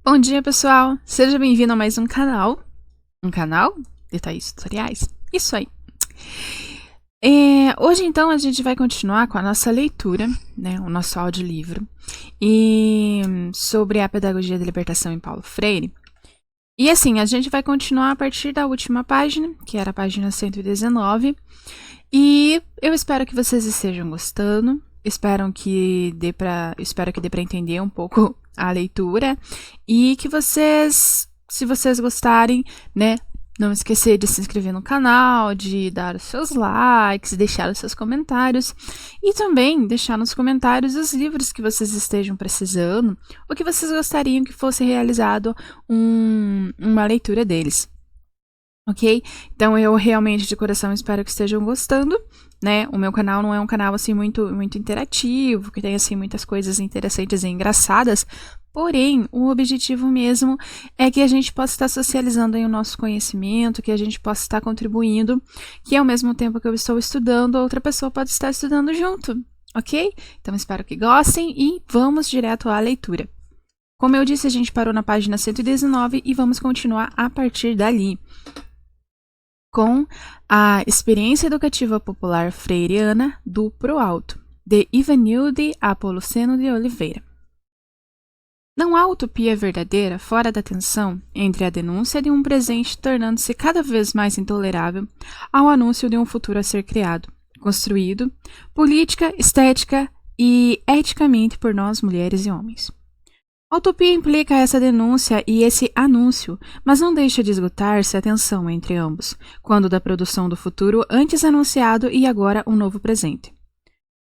Bom dia, pessoal! Seja bem-vindo a mais um canal de Thaís Tutoriais. Isso aí! Hoje, então, a gente vai continuar com a nossa leitura, né, o nosso audiolivro, e sobre a pedagogia da libertação em Paulo Freire. E assim, a gente vai continuar a partir da última página, que era a página 119, e eu espero que vocês estejam gostando, espero que dê para entender um pouco a leitura, e que vocês, se vocês gostarem, né, não esquecer de se inscrever no canal, de dar os seus likes, deixar os seus comentários e também deixar nos comentários os livros que vocês estejam precisando ou que vocês gostariam que fosse realizado uma leitura deles. Ok? Então eu realmente de coração espero que estejam gostando, né? O meu canal não é um canal assim muito interativo, que tem assim muitas coisas interessantes e engraçadas, porém o objetivo mesmo é que a gente possa estar socializando aí o nosso conhecimento, que a gente possa estar contribuindo, que ao mesmo tempo que eu estou estudando, outra pessoa pode estar estudando junto, ok? Então espero que gostem e vamos direto à leitura. Como eu disse, a gente parou na página 119 e vamos continuar a partir dali com a Experiência Educativa Popular Freiriana do Pro Alto, de Ivanilde Apoloceno de Oliveira. Não há utopia verdadeira fora da tensão entre a denúncia de um presente tornando-se cada vez mais intolerável ao anúncio de um futuro a ser criado, construído, política, estética e eticamente por nós mulheres e homens. A utopia implica essa denúncia e esse anúncio, mas não deixa de esgotar-se a tensão entre ambos, quando da produção do futuro antes anunciado e agora um novo presente.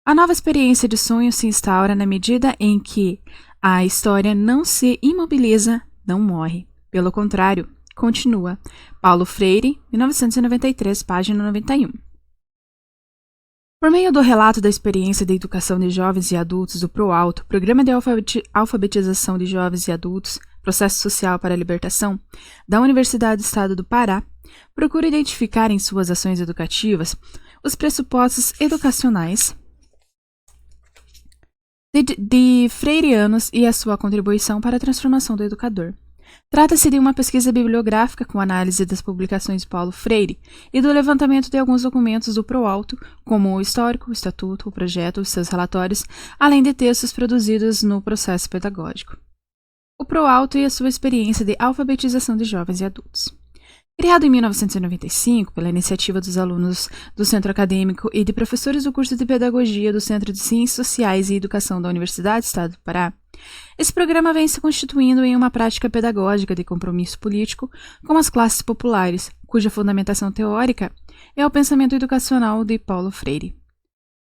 A nova experiência de sonho se instaura na medida em que a história não se imobiliza, não morre. Pelo contrário, continua. Paulo Freire, 1993, página 91. Por meio do relato da experiência de educação de jovens e adultos do Pro Alto, Programa de Alfabetização de Jovens e Adultos, Processo Social para a Libertação, da Universidade do Estado do Pará, procura identificar em suas ações educativas os pressupostos educacionais de freirianos e a sua contribuição para a transformação do educador. Trata-se de uma pesquisa bibliográfica com análise das publicações de Paulo Freire e do levantamento de alguns documentos do Pro Alto, como o histórico, o estatuto, o projeto, os seus relatórios, além de textos produzidos no processo pedagógico. O Pro Alto e a sua experiência de alfabetização de jovens e adultos. Criado em 1995 pela iniciativa dos alunos do Centro Acadêmico e de professores do curso de Pedagogia do Centro de Ciências Sociais e Educação da Universidade do Estado do Pará, esse programa vem se constituindo em uma prática pedagógica de compromisso político com as classes populares, cuja fundamentação teórica é o pensamento educacional de Paulo Freire.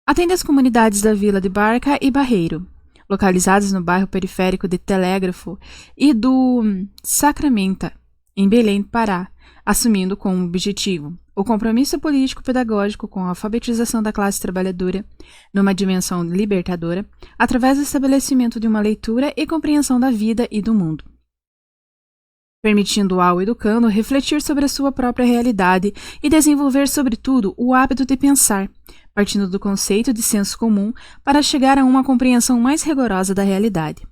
Atende as comunidades da Vila de Barca e Barreiro, localizadas no bairro periférico de Telégrafo e do Sacramenta, em Belém, Pará, assumindo como objetivo o compromisso político-pedagógico com a alfabetização da classe trabalhadora numa dimensão libertadora, através do estabelecimento de uma leitura e compreensão da vida e do mundo, permitindo ao educando refletir sobre a sua própria realidade e desenvolver, sobretudo, o hábito de pensar, partindo do conceito de senso comum para chegar a uma compreensão mais rigorosa da realidade.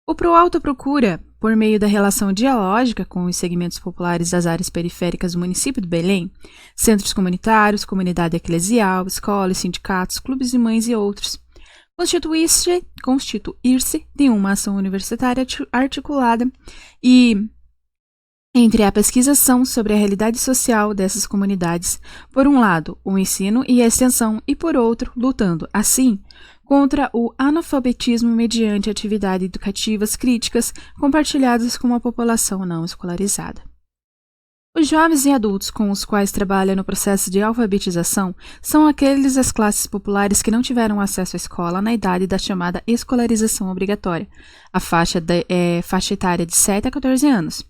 O Pro Alto procura, por meio da relação dialógica com os segmentos populares das áreas periféricas do município de Belém, centros comunitários, comunidade eclesial, escolas, sindicatos, clubes de mães e outros, constituir-se de uma ação universitária articulada e entre a pesquisação sobre a realidade social dessas comunidades, por um lado, o ensino e a extensão, e por outro, lutando, assim, contra o analfabetismo mediante atividades educativas críticas compartilhadas com a população não escolarizada. Os jovens e adultos com os quais trabalha no processo de alfabetização são aqueles das classes populares que não tiveram acesso à escola na idade da chamada escolarização obrigatória, a faixa etária de 7 a 14 anos,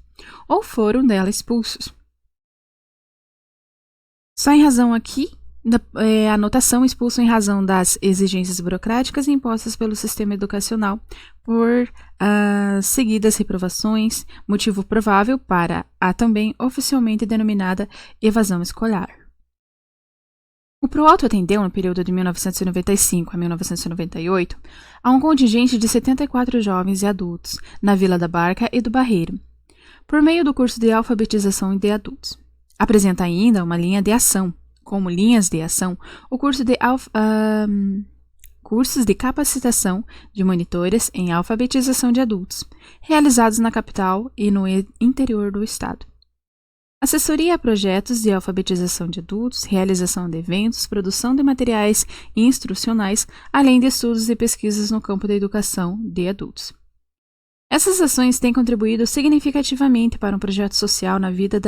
ou foram dela expulsos. Só em razão aqui a anotação expulso em razão das exigências burocráticas impostas pelo sistema educacional por seguidas reprovações, motivo provável para a também oficialmente denominada evasão escolar. O Proalto atendeu, no período de 1995 a 1998, a um contingente de 74 jovens e adultos, na Vila da Barca e do Barreiro, por meio do curso de alfabetização de adultos. Apresenta ainda uma linha de ação, como linhas de ação, o curso de cursos de capacitação de monitores em alfabetização de adultos, realizados na capital e no interior do estado. Assessoria a projetos de alfabetização de adultos, realização de eventos, produção de materiais instrucionais, além de estudos e pesquisas no campo da educação de adultos. Essas ações têm contribuído significativamente para um projeto social na vida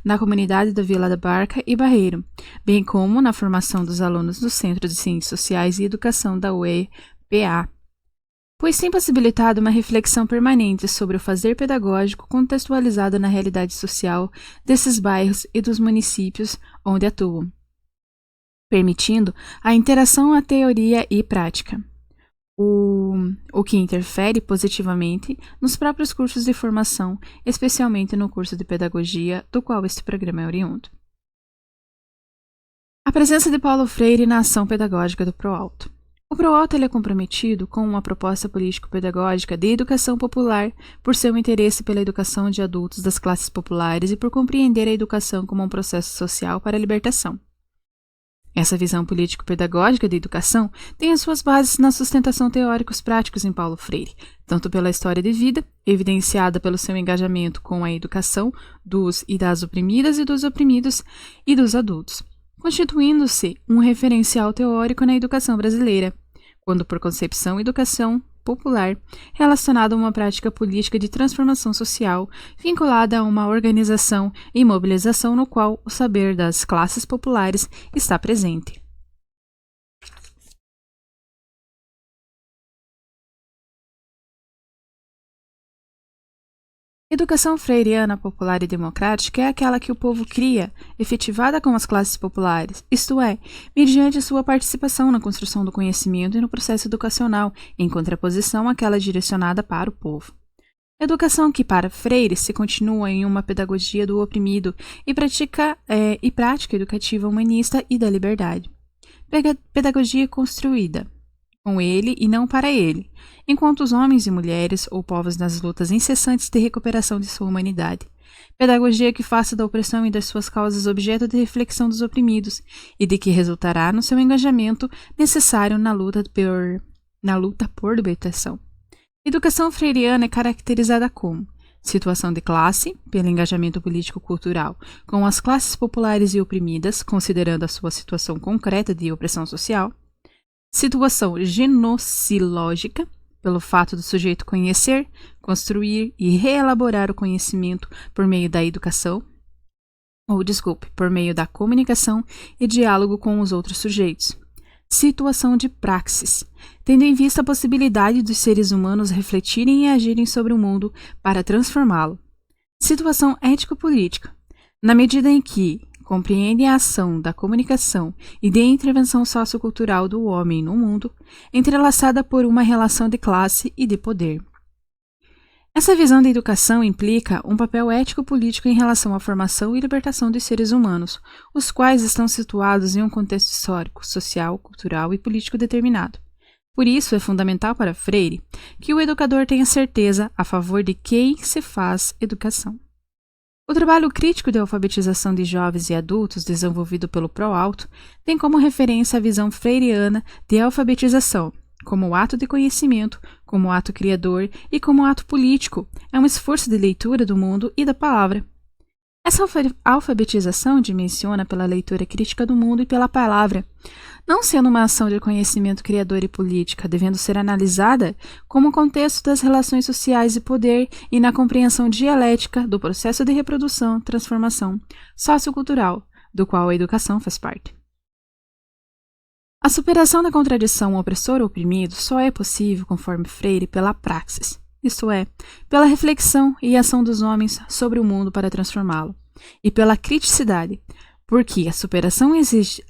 na comunidade da Vila da Barca e Barreiro, bem como na formação dos alunos do Centro de Ciências Sociais e Educação da UEPA, pois tem possibilitado uma reflexão permanente sobre o fazer pedagógico contextualizado na realidade social desses bairros e dos municípios onde atuam, permitindo a interação à teoria e prática, o que interfere positivamente nos próprios cursos de formação, especialmente no curso de pedagogia, do qual este programa é oriundo. A presença de Paulo Freire na ação pedagógica do Proalto. O Proalto é comprometido com uma proposta político-pedagógica de educação popular por seu interesse pela educação de adultos das classes populares e por compreender a educação como um processo social para a libertação. Essa visão político-pedagógica de educação tem as suas bases na sustentação teóricos práticos em Paulo Freire, tanto pela história de vida, evidenciada pelo seu engajamento com a educação dos e das oprimidas e dos oprimidos e dos adultos, constituindo-se um referencial teórico na educação brasileira, quando por concepção educação popular relacionada a uma prática política de transformação social vinculada a uma organização e mobilização no qual o saber das classes populares está presente. Educação freiriana popular e democrática é aquela que o povo cria, efetivada com as classes populares, isto é, mediante sua participação na construção do conhecimento e no processo educacional, em contraposição àquela direcionada para o povo. Educação que, para Freire, se continua em uma pedagogia do oprimido e prática educativa humanista e da liberdade. Pedagogia construída com ele e não para ele, enquanto os homens e mulheres ou povos nas lutas incessantes de recuperação de sua humanidade. Pedagogia que faça da opressão e das suas causas objeto de reflexão dos oprimidos e de que resultará no seu engajamento necessário na luta por libertação. Educação freiriana é caracterizada como situação de classe, pelo engajamento político-cultural com as classes populares e oprimidas, considerando a sua situação concreta de opressão social. Situação genocilógica, pelo fato do sujeito conhecer, construir e reelaborar o conhecimento por meio da educação, por meio da comunicação e diálogo com os outros sujeitos. Situação de praxis, tendo em vista a possibilidade dos seres humanos refletirem e agirem sobre o mundo para transformá-lo. Situação ético-política, na medida em que compreende a ação da comunicação e de intervenção sociocultural do homem no mundo, entrelaçada por uma relação de classe e de poder. Essa visão da educação implica um papel ético-político em relação à formação e libertação dos seres humanos, os quais estão situados em um contexto histórico, social, cultural e político determinado. Por isso, é fundamental para Freire que o educador tenha certeza a favor de quem se faz educação. O trabalho crítico de alfabetização de jovens e adultos desenvolvido pelo Proalto tem como referência a visão freiriana de alfabetização, como ato de conhecimento, como ato criador e como ato político, é um esforço de leitura do mundo e da palavra. Essa alfabetização dimensiona pela leitura crítica do mundo e pela palavra, não sendo uma ação de conhecimento criador e política, devendo ser analisada como contexto das relações sociais e poder e na compreensão dialética do processo de reprodução, transformação sociocultural, do qual a educação faz parte. A superação da contradição opressor-oprimido só é possível, conforme Freire, pela praxis, isto é, pela reflexão e ação dos homens sobre o mundo para transformá-lo, e pela criticidade, porque a superação exige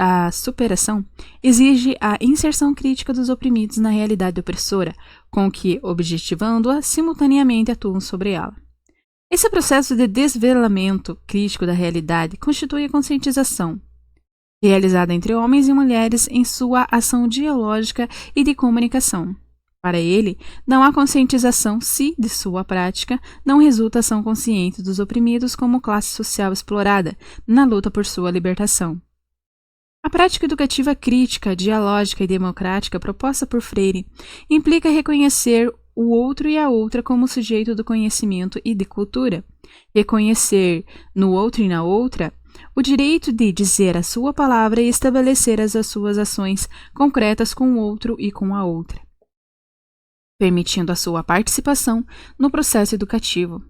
a inserção crítica dos oprimidos na realidade opressora, com que, objetivando-a, simultaneamente atuam sobre ela. Esse processo de desvelamento crítico da realidade constitui a conscientização, realizada entre homens e mulheres em sua ação dialógica e de comunicação. Para ele, não há conscientização se, de sua prática, não resulta ação consciente dos oprimidos como classe social explorada, na luta por sua libertação. A prática educativa crítica, dialógica e democrática proposta por Freire implica reconhecer o outro e a outra como sujeito do conhecimento e de cultura, reconhecer no outro e na outra o direito de dizer a sua palavra e estabelecer as suas ações concretas com o outro e com a outra, permitindo a sua participação no processo educativo.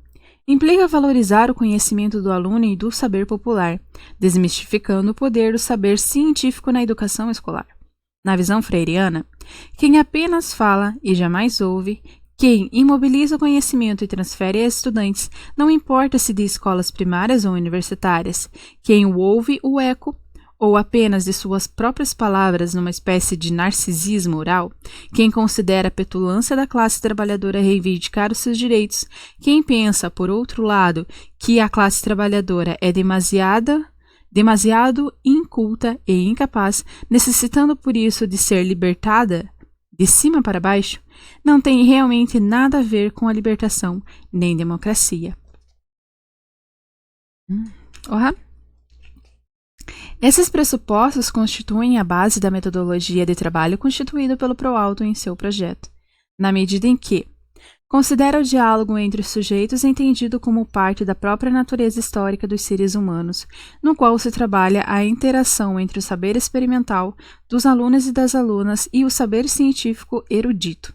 Implica valorizar o conhecimento do aluno e do saber popular, desmistificando o poder do saber científico na educação escolar. Na visão freiriana, quem apenas fala e jamais ouve, quem imobiliza o conhecimento e transfere a estudantes, não importa se de escolas primárias ou universitárias, quem o ouve o eco ou apenas de suas próprias palavras numa espécie de narcisismo oral, quem considera a petulância da classe trabalhadora reivindicar os seus direitos, quem pensa, por outro lado, que a classe trabalhadora é demasiado inculta e incapaz, necessitando por isso de ser libertada de cima para baixo, não tem realmente nada a ver com a libertação nem democracia. Esses pressupostos constituem a base da metodologia de trabalho constituída pelo Proalto em seu projeto, na medida em que considera o diálogo entre os sujeitos entendido como parte da própria natureza histórica dos seres humanos, no qual se trabalha a interação entre o saber experimental dos alunos e das alunas e o saber científico erudito.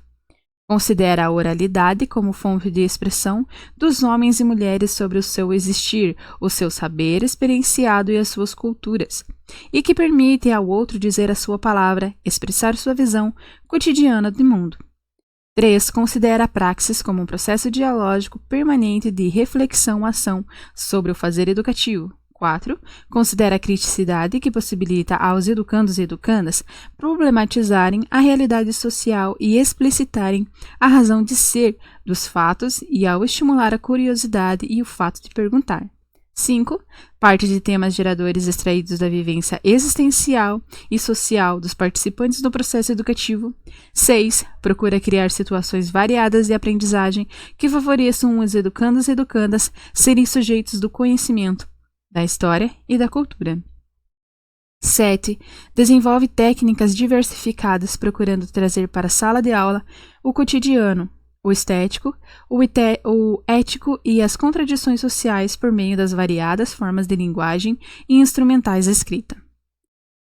Considera a oralidade como fonte de expressão dos homens e mulheres sobre o seu existir, o seu saber experienciado e as suas culturas, e que permite ao outro dizer a sua palavra, expressar sua visão cotidiana do mundo. 3. Considera a praxis como um processo dialógico permanente de reflexão-ação sobre o fazer educativo. 4. Considera a criticidade que possibilita aos educandos e educandas problematizarem a realidade social e explicitarem a razão de ser dos fatos e ao estimular a curiosidade e o fato de perguntar. 5. Parte de temas geradores extraídos da vivência existencial e social dos participantes do processo educativo. 6. Procura criar situações variadas de aprendizagem que favoreçam os educandos e educandas serem sujeitos do conhecimento, da história e da cultura. 7. Desenvolve técnicas diversificadas procurando trazer para a sala de aula o cotidiano, o estético, o ético e as contradições sociais por meio das variadas formas de linguagem e instrumentais da escrita.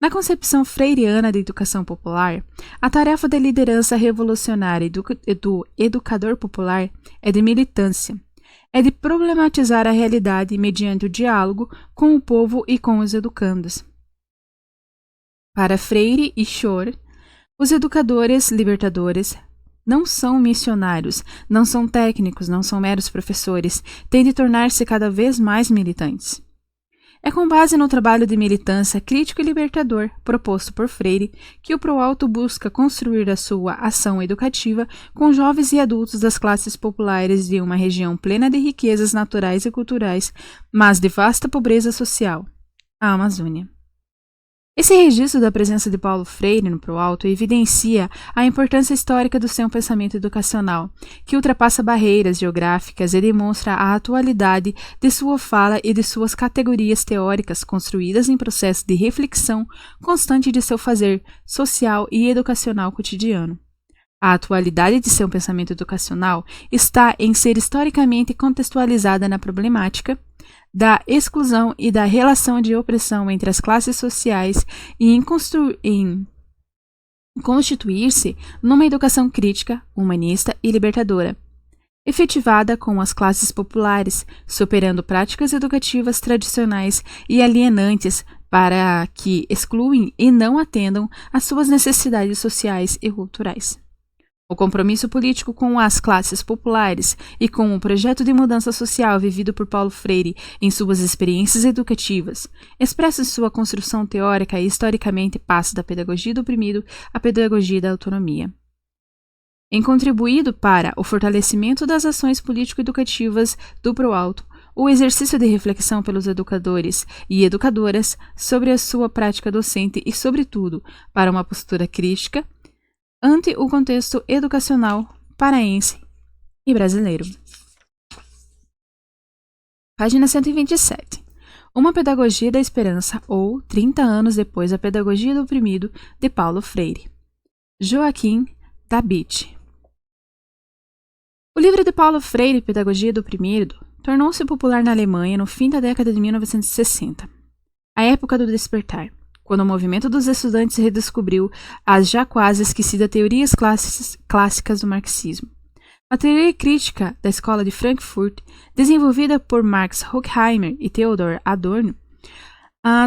Na concepção freiriana da educação popular, a tarefa da liderança revolucionária e do educador popular é de militância, é de problematizar a realidade mediante o diálogo com o povo e com os educandos. Para Freire e Schor, os educadores libertadores não são missionários, não são técnicos, não são meros professores, têm de tornar-se cada vez mais militantes. É com base no trabalho de militância crítico e libertador proposto por Freire que o Proalto busca construir a sua ação educativa com jovens e adultos das classes populares de uma região plena de riquezas naturais e culturais, mas de vasta pobreza social, a Amazônia. Esse registro da presença de Paulo Freire no Proalto evidencia a importância histórica do seu pensamento educacional, que ultrapassa barreiras geográficas e demonstra a atualidade de sua fala e de suas categorias teóricas construídas em processo de reflexão constante de seu fazer social e educacional cotidiano. A atualidade de seu pensamento educacional está em ser historicamente contextualizada na problemática da exclusão e da relação de opressão entre as classes sociais e em constituir-se numa educação crítica, humanista e libertadora, efetivada com as classes populares, superando práticas educativas tradicionais e alienantes para que excluem e não atendam às suas necessidades sociais e culturais. O compromisso político com as classes populares e com o projeto de mudança social vivido por Paulo Freire em suas experiências educativas, expresso em sua construção teórica e historicamente passa da pedagogia do oprimido à pedagogia da autonomia. Em contribuído para o fortalecimento das ações político-educativas do Proalto, o exercício de reflexão pelos educadores e educadoras sobre a sua prática docente e, sobretudo, para uma postura crítica ante o contexto educacional paraense e brasileiro. Página 127. Uma Pedagogia da Esperança, ou 30 anos depois da Pedagogia do Oprimido, de Paulo Freire. Joaquim Dabit. O livro de Paulo Freire, Pedagogia do Oprimido, tornou-se popular na Alemanha no fim da década de 1960, a época do despertar, quando o movimento dos estudantes redescobriu as já quase esquecidas teorias clássicas do marxismo. A teoria crítica da escola de Frankfurt, desenvolvida por Max Horkheimer e Theodor Adorno,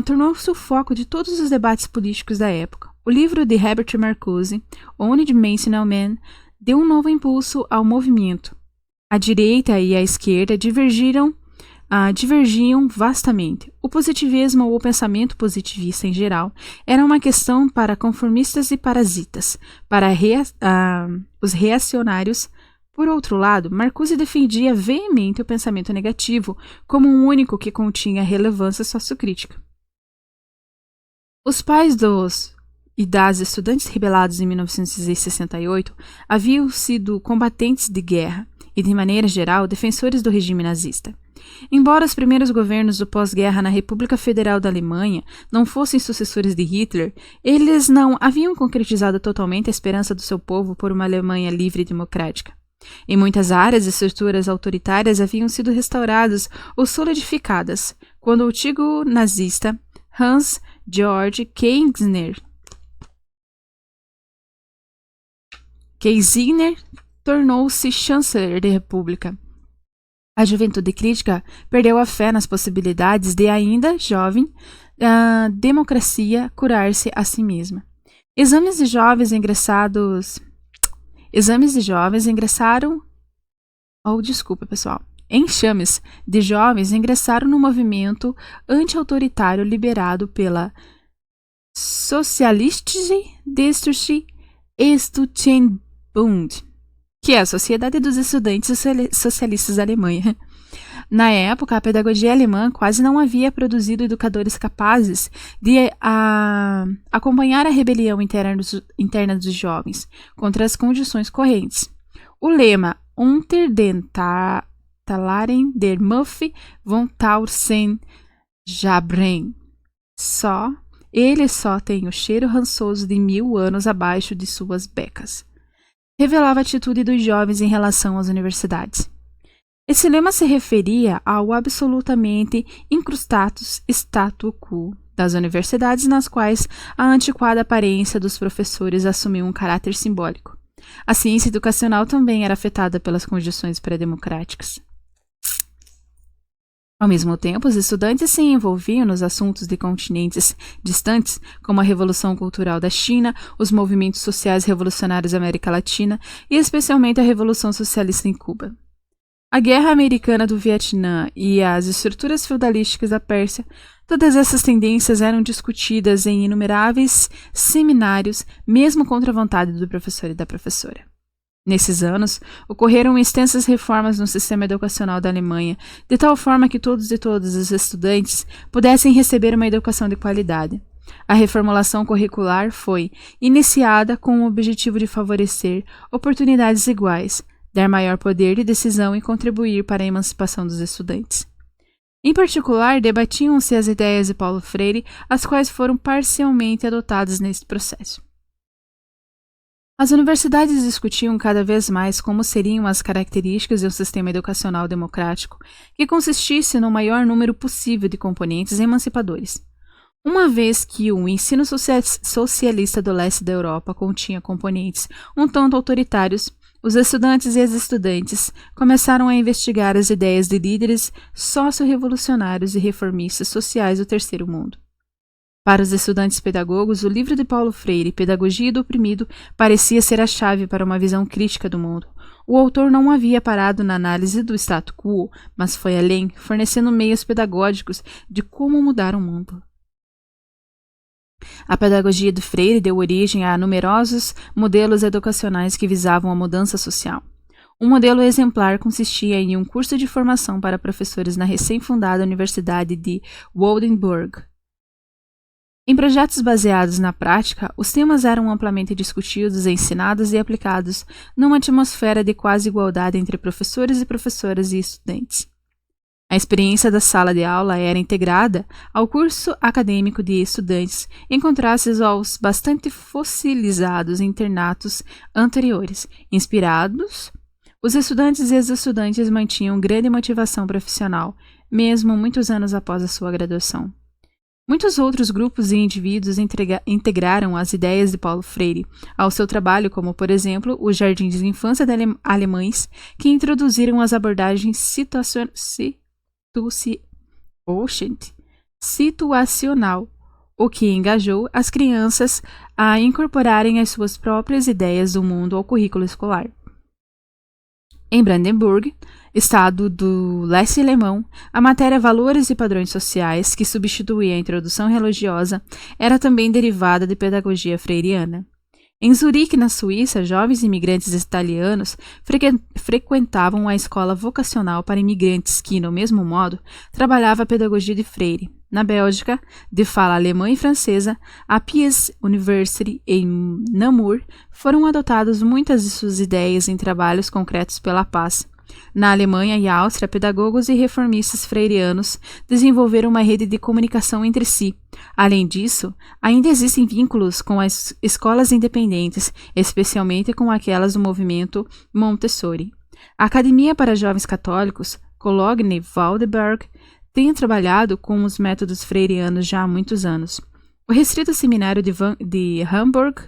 tornou-se o foco de todos os debates políticos da época. O livro de Herbert Marcuse, One-Dimensional Man, deu um novo impulso ao movimento. A direita e a esquerda divergiam vastamente. O positivismo ou o pensamento positivista em geral era uma questão para conformistas e parasitas. Para os reacionários, por outro lado, Marcuse defendia veemente o pensamento negativo como um único que continha relevância sociocrítica. Os pais dos e das estudantes rebelados em 1968 haviam sido combatentes de guerra e, de maneira geral, defensores do regime nazista. Embora os primeiros governos do pós-guerra na República Federal da Alemanha não fossem sucessores de Hitler, eles não haviam concretizado totalmente a esperança do seu povo por uma Alemanha livre e democrática. Em muitas áreas, estruturas autoritárias haviam sido restauradas ou solidificadas, quando o antigo nazista Hans Georg Keisner tornou-se chanceler da República. A juventude crítica perdeu a fé nas possibilidades de, ainda jovem, a democracia curar-se a si mesma. Exames de jovens Enxames de jovens ingressaram no movimento anti-autoritário liderado pela Sozialistische Studentenbund, que é a Sociedade dos Estudantes Socialistas da Alemanha. Na época, a pedagogia alemã quase não havia produzido educadores capazes de acompanhar a rebelião interna dos jovens contra as condições correntes. O lema Unter den Talaren der Muff von 1000 Jahren ele só tem o cheiro rançoso de 1000 anos abaixo de suas becas, revelava a atitude dos jovens em relação às universidades. Esse lema se referia ao absolutamente incrustatus statu quo das universidades, nas quais a antiquada aparência dos professores assumiu um caráter simbólico. A ciência educacional também era afetada pelas condições pré-democráticas. Ao mesmo tempo, os estudantes se envolviam nos assuntos de continentes distantes, como a Revolução Cultural da China, os movimentos sociais revolucionários da América Latina e especialmente a Revolução Socialista em Cuba. A Guerra Americana do Vietnã e as estruturas feudalísticas da Pérsia, todas essas tendências eram discutidas em inumeráveis seminários, mesmo contra a vontade do professor e da professora. Nesses anos, ocorreram extensas reformas no sistema educacional da Alemanha, de tal forma que todos e todas os estudantes pudessem receber uma educação de qualidade. A reformulação curricular foi iniciada com o objetivo de favorecer oportunidades iguais, dar maior poder de decisão e contribuir para a emancipação dos estudantes. Em particular, debatiam-se as ideias de Paulo Freire, as quais foram parcialmente adotadas neste processo. As universidades discutiam cada vez mais como seriam as características de um sistema educacional democrático que consistisse no maior número possível de componentes emancipadores. Uma vez que o ensino socialista do leste da Europa continha componentes um tanto autoritários, os estudantes e as estudantes começaram a investigar as ideias de líderes socio-revolucionários e reformistas sociais do Terceiro Mundo. Para os estudantes pedagogos, o livro de Paulo Freire, Pedagogia do Oprimido, parecia ser a chave para uma visão crítica do mundo. O autor não havia parado na análise do status quo, mas foi além, fornecendo meios pedagógicos de como mudar o mundo. A pedagogia de Freire deu origem a numerosos modelos educacionais que visavam a mudança social. Um modelo exemplar consistia em um curso de formação para professores na recém-fundada Universidade de Oldenburg. Em projetos baseados na prática, os temas eram amplamente discutidos, ensinados e aplicados numa atmosfera de quase igualdade entre professores e professoras e estudantes. A experiência da sala de aula era integrada ao curso acadêmico de estudantes, em contraste aos bastante fossilizados internatos anteriores. Inspirados, os estudantes e as estudantes mantinham grande motivação profissional, mesmo muitos anos após a sua graduação. Muitos outros grupos e indivíduos integraram as ideias de Paulo Freire ao seu trabalho, como, por exemplo, os jardins de infância alemães, que introduziram as abordagens situacional, o que engajou as crianças a incorporarem as suas próprias ideias do mundo ao currículo escolar. Em Brandenburg, estado do leste alemão, a matéria Valores e Padrões Sociais, que substituía a introdução religiosa, era também derivada de pedagogia freiriana. Em Zurique, na Suíça, jovens imigrantes italianos frequentavam a escola vocacional para imigrantes que, no mesmo modo, trabalhava a pedagogia de Freire. Na Bélgica, de fala alemã e francesa, a Pies University em Namur, foram adotadas muitas de suas ideias em trabalhos concretos pela paz. Na Alemanha e Áustria, pedagogos e reformistas freirianos desenvolveram uma rede de comunicação entre si. Além disso, ainda existem vínculos com as escolas independentes, especialmente com aquelas do movimento Montessori. A Academia para Jovens Católicos, Cologne Waldberg, tem trabalhado com os métodos freirianos já há muitos anos. O Restrito Seminário de Hamburg,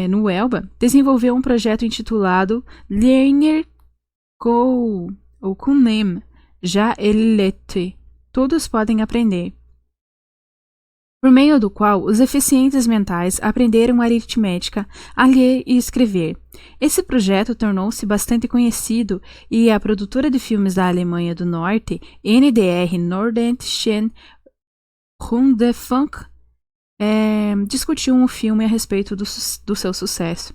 no Elba, desenvolveu um projeto intitulado Lerner Kunem, já elete, todos podem aprender, por meio do qual os deficientes mentais aprenderam aritmética, a ler e escrever. Esse projeto tornou-se bastante conhecido e a produtora de filmes da Alemanha do Norte, NDR Norddeutschen Rundfunk, discutiu um filme a respeito do seu sucesso.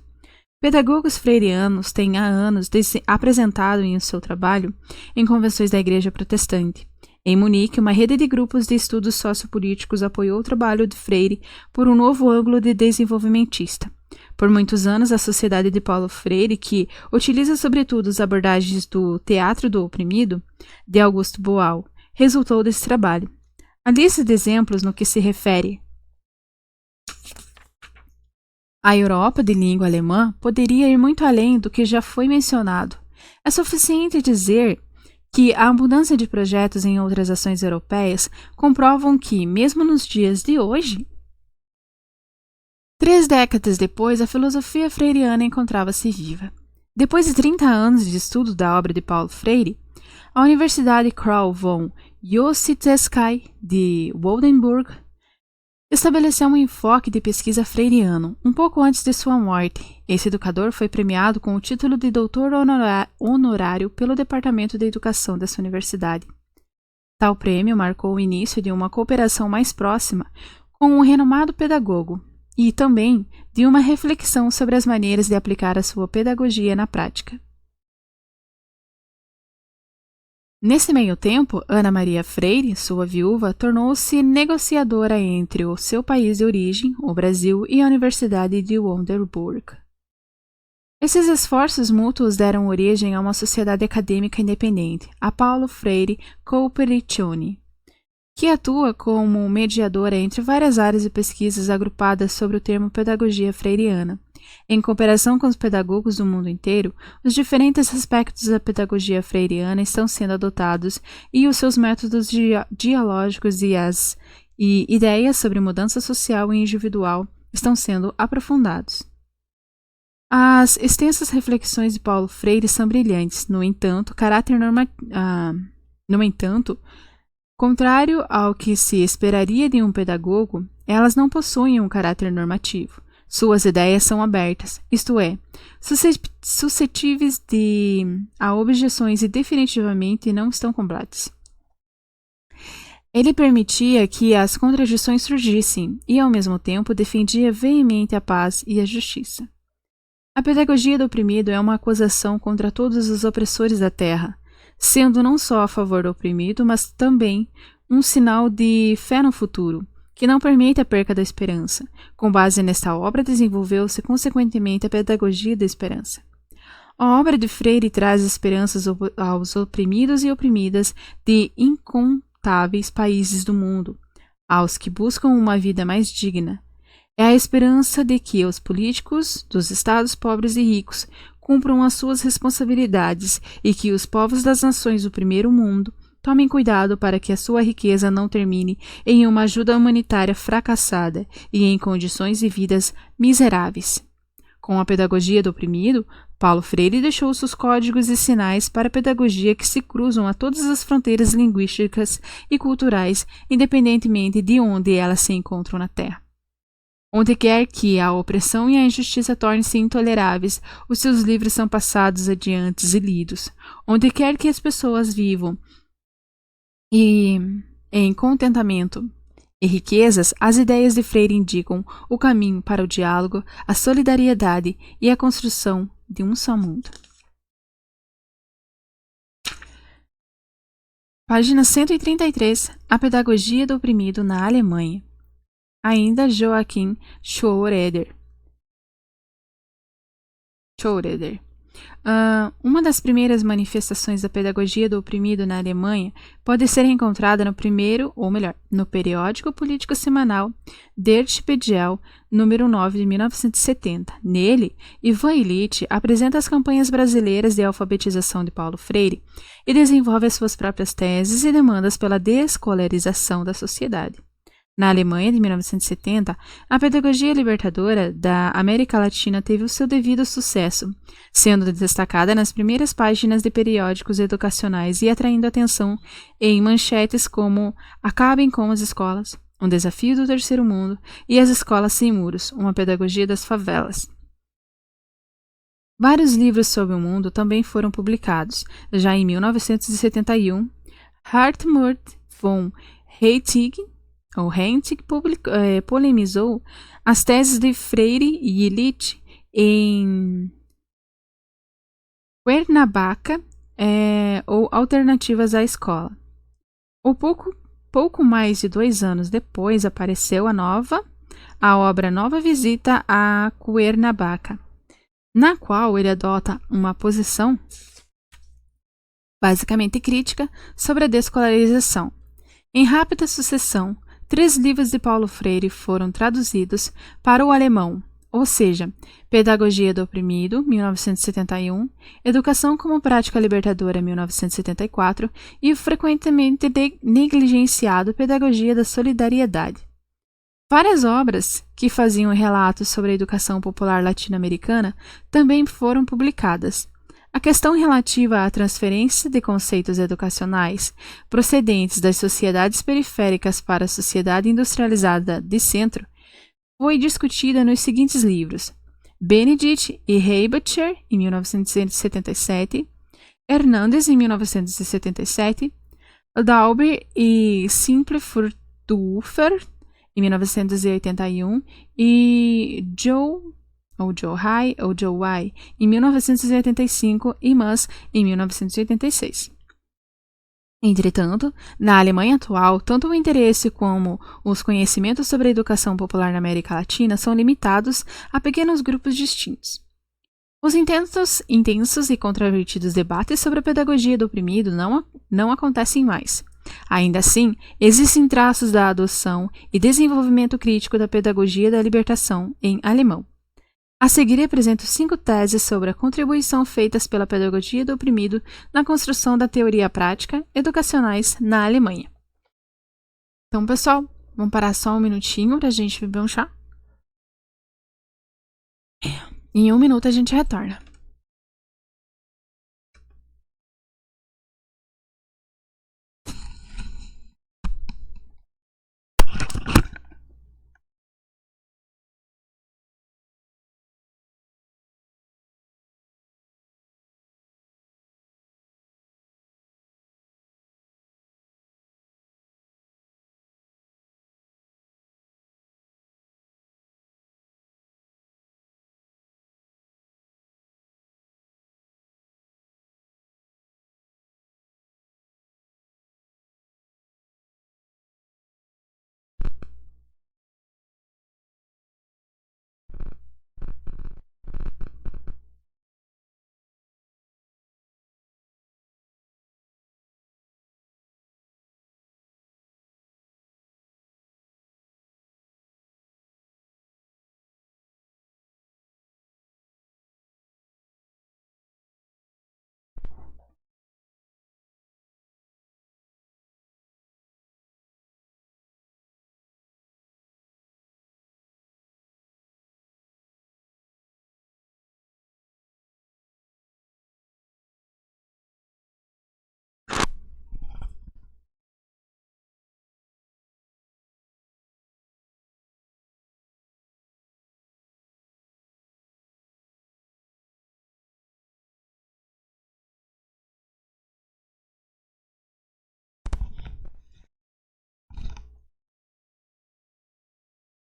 Pedagogos freirianos têm há anos apresentado em seu trabalho em convenções da Igreja Protestante. Em Munique, uma rede de grupos de estudos sociopolíticos apoiou o trabalho de Freire por um novo ângulo de desenvolvimentista. Por muitos anos, a Sociedade de Paulo Freire, que utiliza sobretudo as abordagens do Teatro do Oprimido, de Augusto Boal, resultou desse trabalho. A lista de exemplos no que se refere a Europa de língua alemã poderia ir muito além do que já foi mencionado. É suficiente dizer que a abundância de projetos em outras ações europeias comprovam que, mesmo nos dias de hoje, 3 décadas depois, a filosofia freiriana encontrava-se viva. Depois de 30 anos de estudo da obra de Paulo Freire, a Universidade Karl von Jossitesky de Oldenburg estabeleceu um enfoque de pesquisa freiriano. Um pouco antes de sua morte, esse educador foi premiado com o título de doutor honorário pelo Departamento de Educação dessa universidade. Tal prêmio marcou o início de uma cooperação mais próxima com um renomado pedagogo e também de uma reflexão sobre as maneiras de aplicar a sua pedagogia na prática. Nesse meio tempo, Ana Maria Freire, sua viúva, tornou-se negociadora entre o seu país de origem, o Brasil, e a Universidade de Oldenburg. Esses esforços mútuos deram origem a uma sociedade acadêmica independente, a Paulo Freire Cooperazione, que atua como mediadora entre várias áreas de pesquisas agrupadas sob o termo pedagogia freiriana. Em cooperação com os pedagogos do mundo inteiro, os diferentes aspectos da pedagogia freiriana estão sendo adotados e os seus métodos dialógicos e ideias sobre mudança social e individual estão sendo aprofundados. As extensas reflexões de Paulo Freire são brilhantes, no entanto, contrário ao que se esperaria de um pedagogo, elas não possuem um caráter normativo. Suas ideias são abertas, isto é, suscetíveis a objeções e definitivamente não estão completas. Ele permitia que as contradições surgissem e, ao mesmo tempo, defendia veemente a paz e a justiça. A pedagogia do oprimido é uma acusação contra todos os opressores da terra, sendo não só a favor do oprimido, mas também um sinal de fé no futuro, que não permite a perca da esperança. Com base nesta obra, desenvolveu-se consequentemente a pedagogia da esperança. A obra de Freire traz esperanças aos oprimidos e oprimidas de incontáveis países do mundo, aos que buscam uma vida mais digna. É a esperança de que os políticos dos estados pobres e ricos cumpram as suas responsabilidades e que os povos das nações do primeiro mundo tomem cuidado para que a sua riqueza não termine em uma ajuda humanitária fracassada e em condições de vidas miseráveis. Com a pedagogia do oprimido, Paulo Freire deixou seus códigos e sinais para a pedagogia que se cruzam a todas as fronteiras linguísticas e culturais, independentemente de onde elas se encontram na Terra. Onde quer que a opressão e a injustiça tornem-se intoleráveis, os seus livros são passados adiante e lidos. Onde quer que as pessoas vivam e em contentamento e riquezas, as ideias de Freire indicam o caminho para o diálogo, a solidariedade e a construção de um só mundo. Página 133. A pedagogia do oprimido na Alemanha. Ainda Joachim Schroeder. Uma das primeiras manifestações da pedagogia do oprimido na Alemanha pode ser encontrada no primeiro, ou melhor, no periódico político semanal Der Spiegel, número 9 de 1970. Nele, Ivan Illich apresenta as campanhas brasileiras de alfabetização de Paulo Freire e desenvolve as suas próprias teses e demandas pela descolarização da sociedade. Na Alemanha de 1970, a pedagogia libertadora da América Latina teve o seu devido sucesso, sendo destacada nas primeiras páginas de periódicos educacionais e atraindo atenção em manchetes como Acabem com as escolas, um desafio do terceiro mundo e as escolas sem muros, uma pedagogia das favelas. Vários livros sobre o mundo também foram publicados. Já em 1971, Hartmut von Heiting polemizou as teses de Freire e Illich em Cuernavaca ou Alternativas à Escola. Pouco mais de 2 anos depois apareceu a obra Nova Visita a Cuernavaca, na qual ele adota uma posição basicamente crítica sobre a descolarização. Em rápida sucessão, 3 livros de Paulo Freire foram traduzidos para o alemão, ou seja, Pedagogia do Oprimido, 1971, Educação como Prática Libertadora, 1974, e o frequentemente negligenciado Pedagogia da Solidariedade. Várias obras que faziam relatos sobre a educação popular latino-americana também foram publicadas. A questão relativa à transferência de conceitos educacionais procedentes das sociedades periféricas para a sociedade industrializada de centro foi discutida nos seguintes livros: Benedict e Heibacher, em 1977, Hernandes, em 1977, Dauber e Simple-Furthofer, em 1981, e Joe Hai, em 1985 e Mas, em 1986. Entretanto, na Alemanha atual, tanto o interesse como os conhecimentos sobre a educação popular na América Latina são limitados a pequenos grupos distintos. Os intensos e controvertidos debates sobre a pedagogia do oprimido não acontecem mais. Ainda assim, existem traços da adoção e desenvolvimento crítico da pedagogia da libertação em alemão. A seguir, apresento 5 teses sobre a contribuição feitas pela pedagogia do oprimido na construção da teoria prática educacionais na Alemanha. Então, pessoal, vamos parar só um minutinho para a gente beber um chá. Em 1 minuto a gente retorna.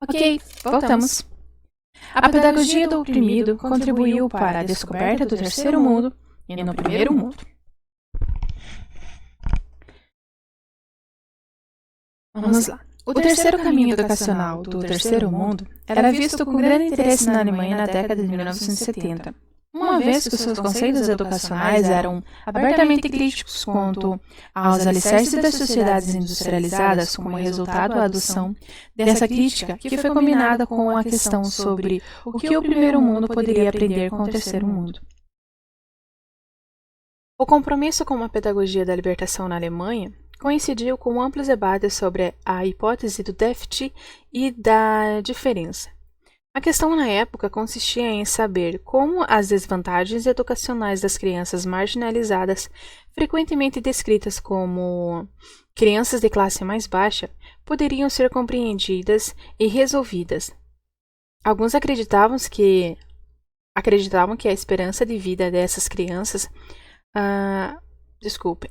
Ok, voltamos. A pedagogia do oprimido contribuiu para a descoberta do terceiro mundo e no primeiro mundo. Vamos lá. O terceiro caminho educacional do terceiro mundo era visto com grande interesse na Alemanha na década de 1970, uma vez que os seus conceitos educacionais eram abertamente críticos quanto aos alicerces das sociedades industrializadas, como resultado a adoção dessa crítica, que foi combinada com a questão sobre o que o primeiro mundo poderia aprender com o terceiro mundo. O compromisso com uma pedagogia da libertação na Alemanha coincidiu com amplos debates sobre a hipótese do déficit e da diferença. A questão na época consistia em saber como as desvantagens educacionais das crianças marginalizadas, frequentemente descritas como crianças de classe mais baixa, poderiam ser compreendidas e resolvidas. Alguns acreditavam que a esperança de vida dessas crianças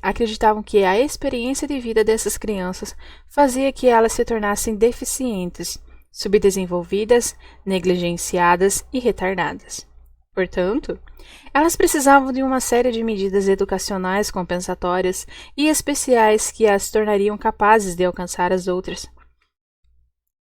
acreditavam que a experiência de vida dessas crianças fazia que elas se tornassem deficientes, subdesenvolvidas, negligenciadas e retardadas. Portanto, elas precisavam de uma série de medidas educacionais compensatórias e especiais que as tornariam capazes de alcançar as outras.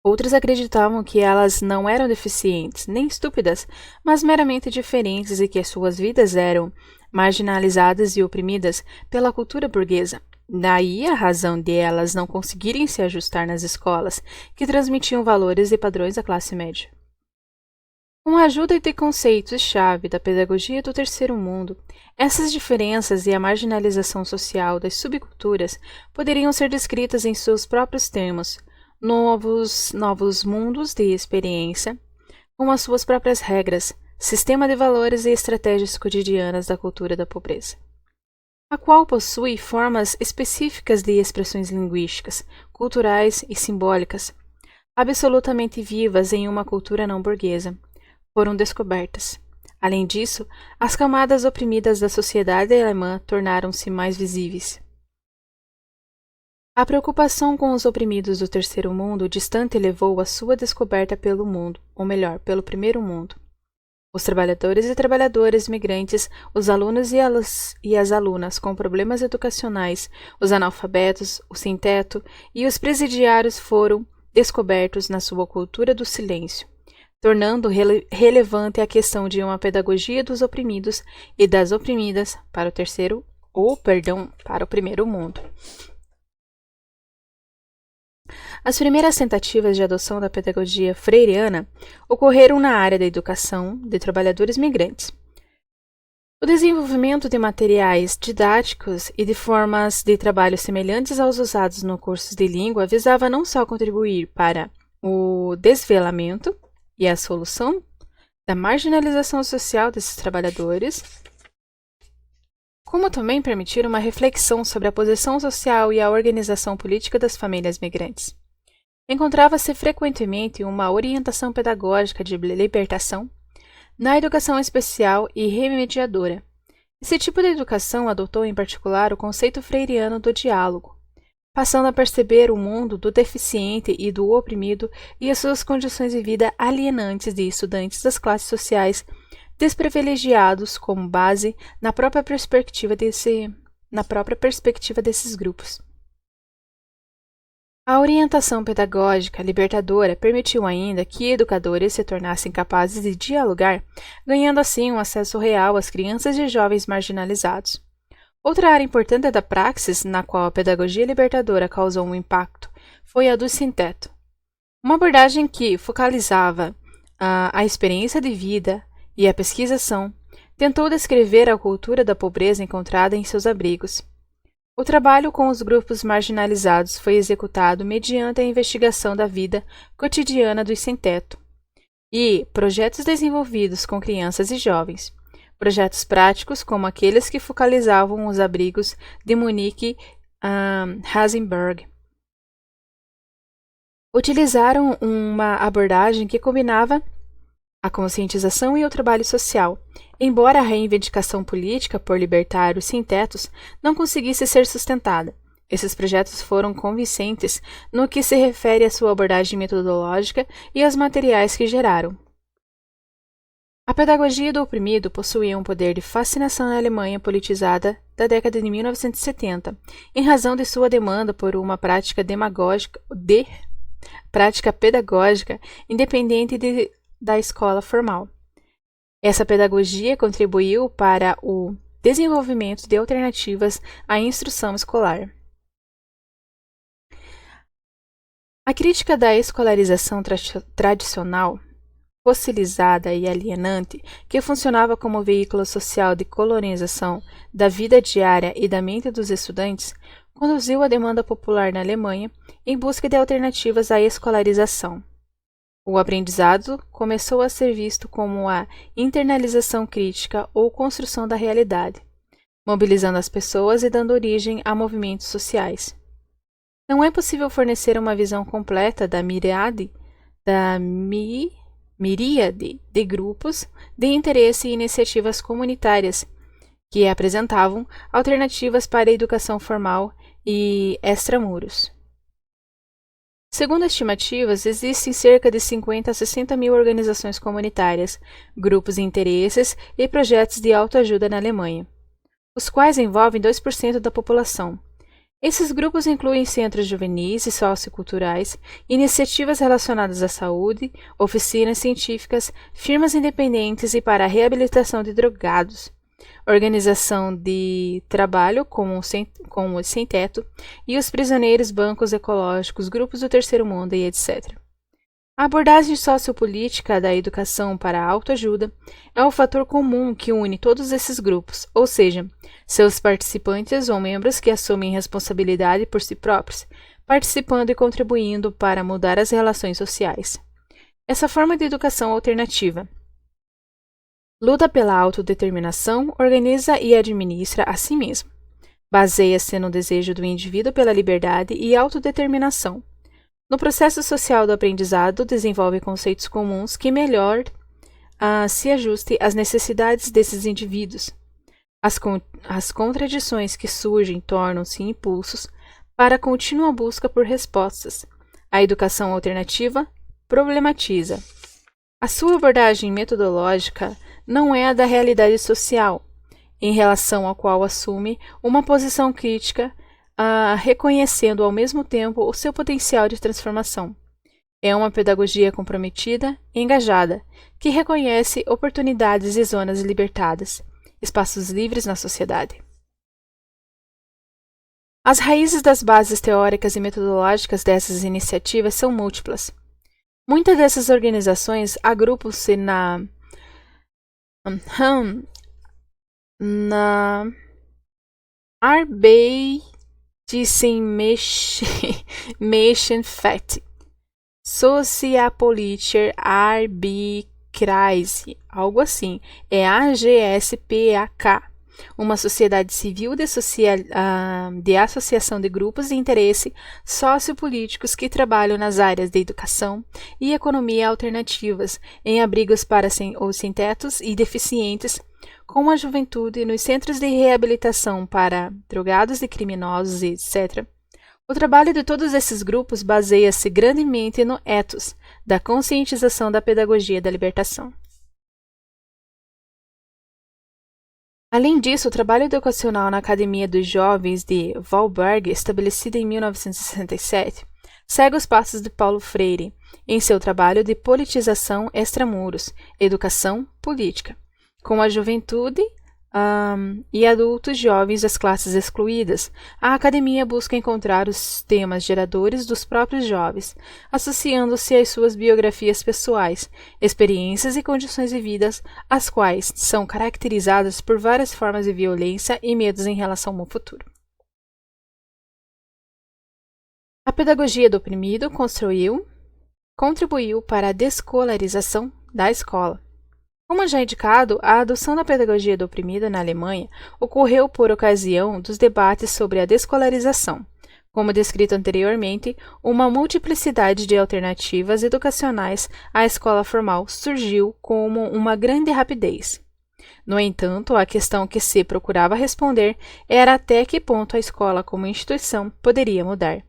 Outros acreditavam que elas não eram deficientes, nem estúpidas, mas meramente diferentes e que suas vidas eram marginalizadas e oprimidas pela cultura burguesa. Daí a razão de elas não conseguirem se ajustar nas escolas, que transmitiam valores e padrões da classe média. Com a ajuda de conceitos-chave da pedagogia do terceiro mundo, essas diferenças e a marginalização social das subculturas poderiam ser descritas em seus próprios termos, novos mundos de experiência, com as suas próprias regras, sistema de valores e estratégias cotidianas da cultura da pobreza, a qual possui formas específicas de expressões linguísticas, culturais e simbólicas, absolutamente vivas em uma cultura não burguesa, foram descobertas. Além disso, as camadas oprimidas da sociedade alemã tornaram-se mais visíveis. A preocupação com os oprimidos do terceiro mundo distante levou à sua descoberta pelo mundo, ou melhor, pelo primeiro mundo. Os trabalhadores e trabalhadoras migrantes, os alunos e as alunas com problemas educacionais, os analfabetos, os sem-teto e os presidiários foram descobertos na sua cultura do silêncio, tornando relevante a questão de uma pedagogia dos oprimidos e das oprimidas para o primeiro mundo. As primeiras tentativas de adoção da pedagogia freiriana ocorreram na área da educação de trabalhadores migrantes. O desenvolvimento de materiais didáticos e de formas de trabalho semelhantes aos usados no curso de língua visava não só contribuir para o desvelamento e a solução da marginalização social desses trabalhadores, como também permitir uma reflexão sobre a posição social e a organização política das famílias migrantes. Encontrava-se frequentemente uma orientação pedagógica de libertação na educação especial e remediadora. Esse tipo de educação adotou em particular o conceito freiriano do diálogo, passando a perceber o mundo do deficiente e do oprimido e as suas condições de vida alienantes de estudantes das classes sociais desprivilegiados como base na própria perspectiva desses grupos. A orientação pedagógica libertadora permitiu ainda que educadores se tornassem capazes de dialogar, ganhando assim um acesso real às crianças e jovens marginalizados. Outra área importante da praxis na qual a pedagogia libertadora causou um impacto foi a do sem-teto, uma abordagem que focalizava a experiência de vida e a pesquisação, tentou descrever a cultura da pobreza encontrada em seus abrigos. O trabalho com os grupos marginalizados foi executado mediante a investigação da vida cotidiana dos sem-teto e projetos desenvolvidos com crianças e jovens, projetos práticos como aqueles que focalizavam os abrigos de Munique Hasenberg. Utilizaram uma abordagem que combinava a conscientização e o trabalho social, embora a reivindicação política por libertar os sem-tetos não conseguisse ser sustentada. esses projetos foram convincentes no que se refere à sua abordagem metodológica e aos materiais que geraram. A pedagogia do oprimido possuía um poder de fascinação na Alemanha politizada da década de 1970, em razão de sua demanda por uma prática pedagógica independente da escola formal. Essa pedagogia contribuiu para o desenvolvimento de alternativas à instrução escolar. A crítica da escolarização tradicional, fossilizada e alienante, que funcionava como veículo social de colonização da vida diária e da mente dos estudantes, conduziu a demanda popular na Alemanha em busca de alternativas à escolarização. O aprendizado começou a ser visto como a internalização crítica ou construção da realidade, mobilizando as pessoas e dando origem a movimentos sociais. Não é possível fornecer uma visão completa da miríade de grupos de interesse e iniciativas comunitárias que apresentavam alternativas para a educação formal e extramuros. Segundo estimativas, existem cerca de 50 a 60 mil organizações comunitárias, grupos de interesses e projetos de autoajuda na Alemanha, os quais envolvem 2% da população. Esses grupos incluem centros juvenis e socioculturais, iniciativas relacionadas à saúde, oficinas científicas, firmas independentes e para a reabilitação de drogados, organização de trabalho com os sem-teto e os prisioneiros, bancos ecológicos, grupos do terceiro mundo e etc. A abordagem sociopolítica da educação para a autoajuda é o fator comum que une todos esses grupos, ou seja, seus participantes ou membros que assumem responsabilidade por si próprios, participando e contribuindo para mudar as relações sociais. Essa forma de educação alternativa luta pela autodeterminação, organiza e administra a si mesmo. Baseia-se no desejo do indivíduo pela liberdade e autodeterminação. No processo social do aprendizado, desenvolve conceitos comuns que melhor se ajuste às necessidades desses indivíduos. As contradições que surgem tornam-se impulsos para a contínua busca por respostas. A educação alternativa problematiza. A sua abordagem metodológica não é a da realidade social, em relação à qual assume uma posição crítica, reconhecendo ao mesmo tempo o seu potencial de transformação. É uma pedagogia comprometida, engajada, que reconhece oportunidades e zonas libertadas, espaços livres na sociedade. As raízes das bases teóricas e metodológicas dessas iniciativas são múltiplas. Muitas dessas organizações agrupam-se na Arbeitsinmeschenfett, Socialpolitischer Arbeitskreis, algo assim, é AGSPAK, uma sociedade civil de associação de grupos de interesse sociopolíticos que trabalham nas áreas de educação e economia alternativas, em abrigos para os sem-tetos e deficientes, com a juventude, nos centros de reabilitação para drogados e criminosos, etc. O trabalho de todos esses grupos baseia-se grandemente no ethos da conscientização da pedagogia da libertação. Além disso, o trabalho educacional na Academia dos Jovens de Valberg, estabelecida em 1967, segue os passos de Paulo Freire em seu trabalho de politização extramuros, educação política, com a juventude e adultos jovens das classes excluídas. A academia busca encontrar os temas geradores dos próprios jovens, associando-se às suas biografias pessoais, experiências e condições vividas, as quais são caracterizadas por várias formas de violência e medos em relação ao futuro. A pedagogia do oprimido contribuiu para a descolarização da escola. Como já indicado, a adoção da pedagogia do oprimido na Alemanha ocorreu por ocasião dos debates sobre a descolarização. Como descrito anteriormente, uma multiplicidade de alternativas educacionais à escola formal surgiu com uma grande rapidez. No entanto, a questão que se procurava responder era até que ponto a escola como instituição poderia mudar.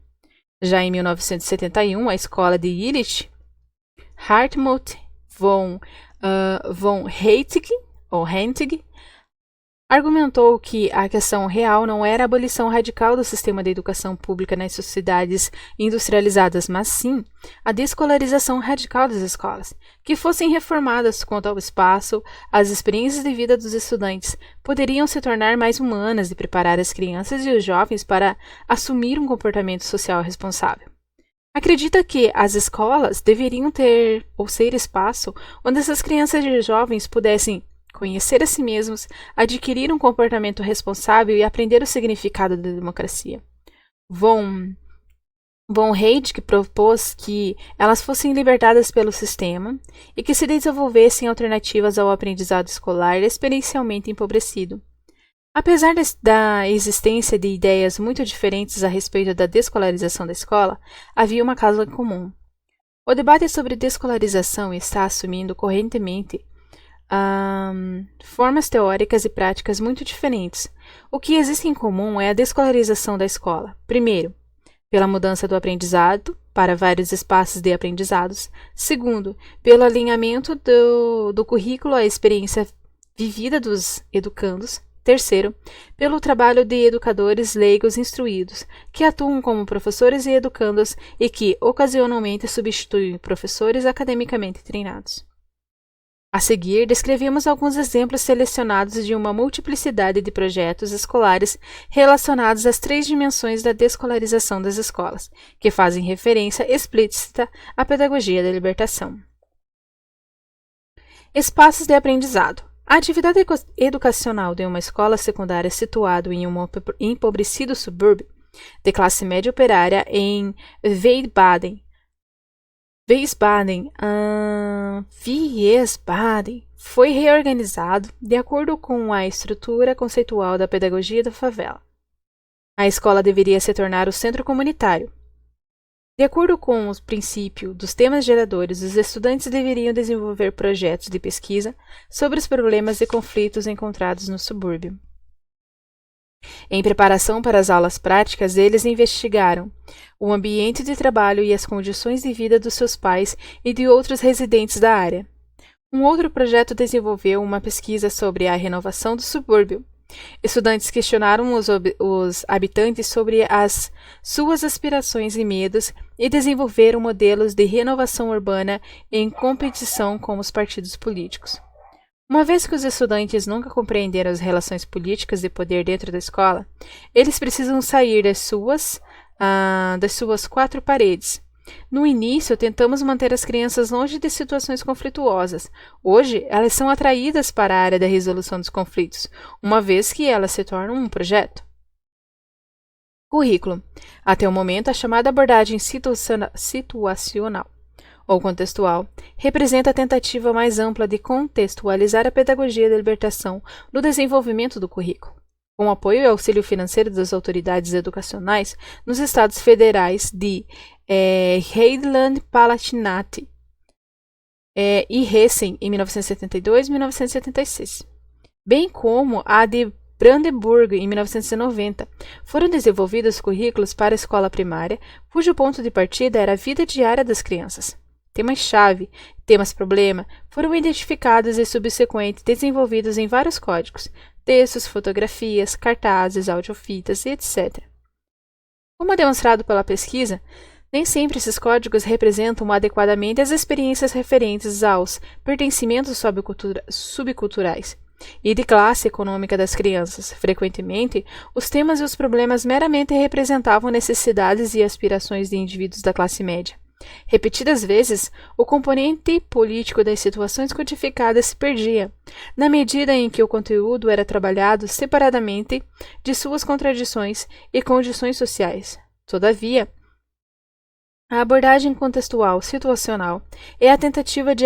Já em 1971, a escola de Jülich, Hartmut von Heiting, argumentou que a questão real não era a abolição radical do sistema de educação pública nas sociedades industrializadas, mas sim a descolarização radical das escolas, que fossem reformadas quanto ao espaço, as experiências de vida dos estudantes poderiam se tornar mais humanas e preparar as crianças e os jovens para assumir um comportamento social responsável. Acredita que as escolas deveriam ter ou ser espaço onde essas crianças e jovens pudessem conhecer a si mesmos, adquirir um comportamento responsável e aprender o significado da democracia. Von Hayek propôs que elas fossem libertadas pelo sistema e que se desenvolvessem alternativas ao aprendizado escolar experiencialmente empobrecido. Apesar da existência de ideias muito diferentes a respeito da descolarização da escola, havia uma causa comum. O debate sobre descolarização está assumindo correntemente formas teóricas e práticas muito diferentes. O que existe em comum é a descolarização da escola. Primeiro, pela mudança do aprendizado para vários espaços de aprendizados. Segundo, pelo alinhamento do currículo à experiência vivida dos educandos. Terceiro, pelo trabalho de educadores leigos instruídos, que atuam como professores e educandos e que, ocasionalmente, substituem professores academicamente treinados. A seguir, descrevemos alguns exemplos selecionados de uma multiplicidade de projetos escolares relacionados às 3 dimensões da descolarização das escolas, que fazem referência explícita à pedagogia da libertação. Espaços de aprendizado. A atividade educacional de uma escola secundária situada em um empobrecido subúrbio de classe média operária em Wiesbaden foi reorganizado de acordo com a estrutura conceitual da pedagogia da favela. A escola deveria se tornar o centro comunitário. De acordo com o princípio dos temas geradores, os estudantes deveriam desenvolver projetos de pesquisa sobre os problemas e conflitos encontrados no subúrbio. Em preparação para as aulas práticas, eles investigaram o ambiente de trabalho e as condições de vida dos seus pais e de outros residentes da área. Um outro projeto desenvolveu uma pesquisa sobre a renovação do subúrbio. Estudantes questionaram os habitantes sobre as suas aspirações e medos e desenvolveram modelos de renovação urbana em competição com os partidos políticos. Uma vez que os estudantes nunca compreenderam as relações políticas de poder dentro da escola, eles precisam sair das suas 4 paredes. No início, tentamos manter as crianças longe de situações conflituosas. Hoje, elas são atraídas para a área da resolução dos conflitos, uma vez que elas se tornam um projeto. Currículo. Até o momento, a chamada abordagem situacional ou contextual, representa a tentativa mais ampla de contextualizar a pedagogia da libertação no desenvolvimento do currículo. Com apoio e auxílio financeiro das autoridades educacionais nos estados federais de Rhineland-Palatinat e Hessen, em 1972 e 1976, bem como a de Brandeburgo, em 1990, foram desenvolvidos currículos para a escola primária, cujo ponto de partida era a vida diária das crianças. Temas-chave, temas-problema, foram identificados e subsequentemente desenvolvidos em vários códigos, textos, fotografias, cartazes, audiofitas, etc. Como demonstrado pela pesquisa, nem sempre esses códigos representam adequadamente as experiências referentes aos pertencimentos subculturais e de classe econômica das crianças. Frequentemente, os temas e os problemas meramente representavam necessidades e aspirações de indivíduos da classe média. Repetidas vezes, o componente político das situações codificadas se perdia, na medida em que o conteúdo era trabalhado separadamente de suas contradições e condições sociais. Todavia, a abordagem contextual situacional é a tentativa de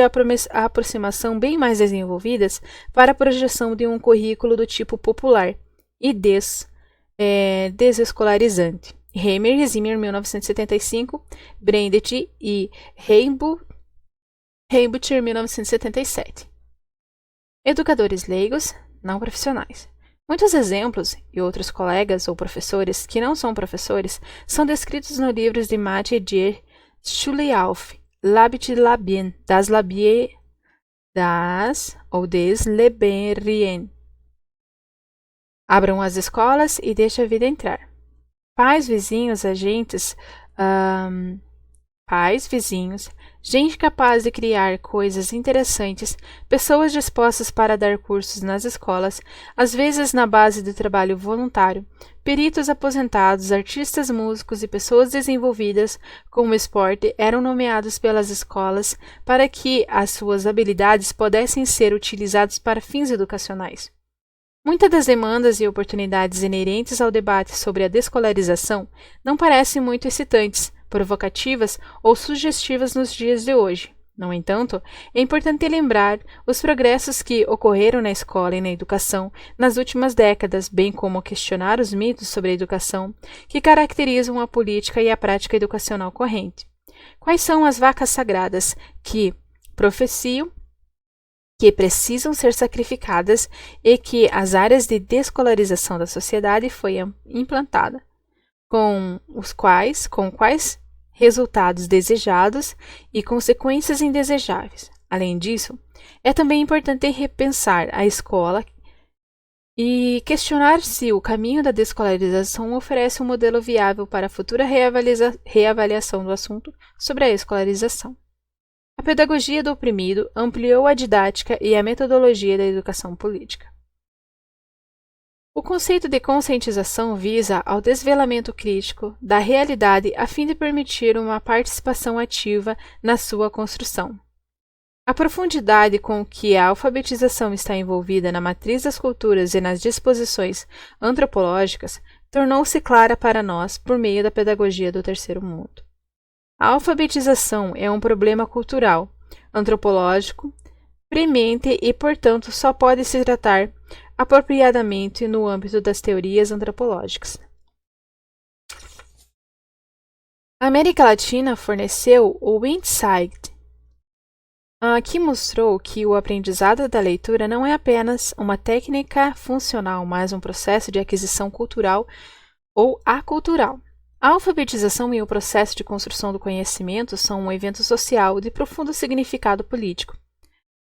aproximação bem mais desenvolvidas para a projeção de um currículo do tipo popular e desescolarizante. Heimer e Zimmer, 1975, Brandt e Heimbucher, 1977. Educadores leigos, não profissionais. Muitos exemplos, e outros colegas ou professores que não são professores, são descritos no livro de Mathieu de Schulleauf, L'habit labien, ou des Leberrien. Abram as escolas e deixe a vida entrar. Pais, vizinhos, gente capaz de criar coisas interessantes, pessoas dispostas para dar cursos nas escolas, às vezes na base do trabalho voluntário, peritos aposentados, artistas, músicos e pessoas desenvolvidas com o esporte eram nomeados pelas escolas para que as suas habilidades pudessem ser utilizadas para fins educacionais. Muitas das demandas e oportunidades inerentes ao debate sobre a descolarização não parecem muito excitantes, provocativas ou sugestivas nos dias de hoje. No entanto, é importante lembrar os progressos que ocorreram na escola e na educação nas últimas décadas, bem como questionar os mitos sobre a educação que caracterizam a política e a prática educacional corrente. Quais são as vacas sagradas que profeciam que precisam ser sacrificadas e que as áreas de descolarização da sociedade foi implantada, com quais resultados desejados e consequências indesejáveis. Além disso, é também importante repensar a escola e questionar se o caminho da descolarização oferece um modelo viável para a futura reavaliação do assunto sobre a escolarização. A pedagogia do oprimido ampliou a didática e a metodologia da educação política. O conceito de conscientização visa ao desvelamento crítico da realidade a fim de permitir uma participação ativa na sua construção. A profundidade com que a alfabetização está envolvida na matriz das culturas e nas disposições antropológicas tornou-se clara para nós por meio da pedagogia do terceiro mundo. A alfabetização é um problema cultural, antropológico, premente e, portanto, só pode se tratar apropriadamente no âmbito das teorias antropológicas. A América Latina forneceu o Insight, que mostrou que o aprendizado da leitura não é apenas uma técnica funcional, mas um processo de aquisição cultural ou acultural. A alfabetização e o processo de construção do conhecimento são um evento social de profundo significado político.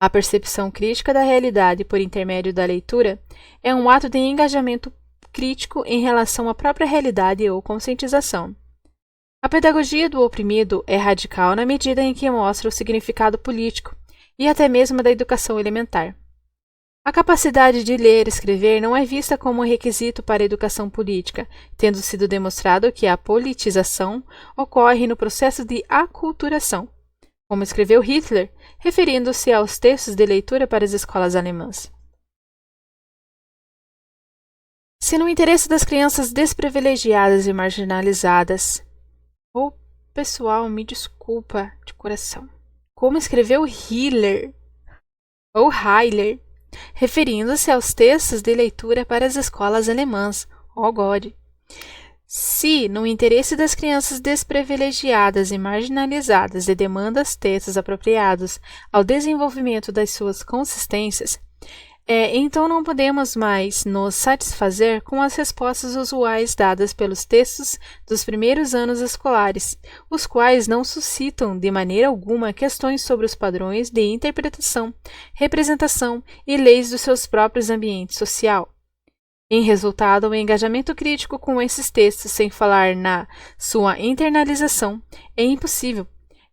A percepção crítica da realidade por intermédio da leitura é um ato de engajamento crítico em relação à própria realidade ou conscientização. A pedagogia do oprimido é radical na medida em que mostra o significado político e até mesmo da educação elementar. A capacidade de ler e escrever não é vista como um requisito para a educação política, tendo sido demonstrado que a politização ocorre no processo de aculturação, como escreveu Hitler, referindo-se aos textos de leitura para as escolas alemãs. Se no interesse das crianças desprivilegiadas e marginalizadas, pessoal, me desculpa de coração, como escreveu Hitler, referindo-se aos textos de leitura para as escolas alemãs, God. Se, no interesse das crianças desprivilegiadas e marginalizadas de demandas textos apropriados ao desenvolvimento das suas consistências, então não podemos mais nos satisfazer com as respostas usuais dadas pelos textos dos primeiros anos escolares, os quais não suscitam de maneira alguma questões sobre os padrões de interpretação, representação e leis dos seus próprios ambientes social. Em resultado, o engajamento crítico com esses textos, sem falar na sua internalização, é impossível.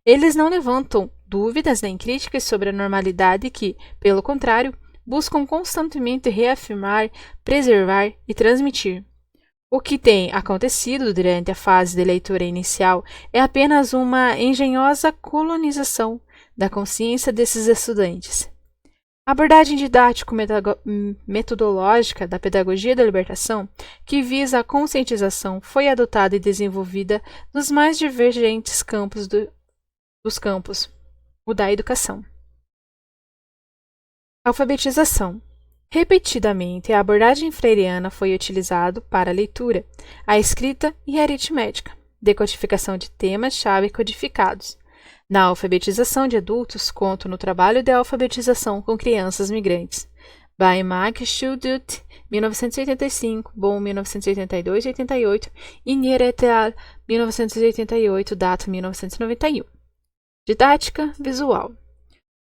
Eles não levantam dúvidas nem críticas sobre a normalidade que, pelo contrário, buscam constantemente reafirmar, preservar e transmitir. O que tem acontecido durante a fase de leitura inicial é apenas uma engenhosa colonização da consciência desses estudantes. A abordagem didático-metodológica da pedagogia da libertação, que visa a conscientização, foi adotada e desenvolvida nos mais divergentes campos o da educação. Alfabetização. Repetidamente, a abordagem freiriana foi utilizada para a leitura, a escrita e a aritmética, decodificação de temas-chave codificados, Na alfabetização de adultos, conto no trabalho de alfabetização com crianças migrantes. By Mark Schudut, 1985, Bon, 1982 e 88, e Nier et al., 1988, data 1991. Didática visual.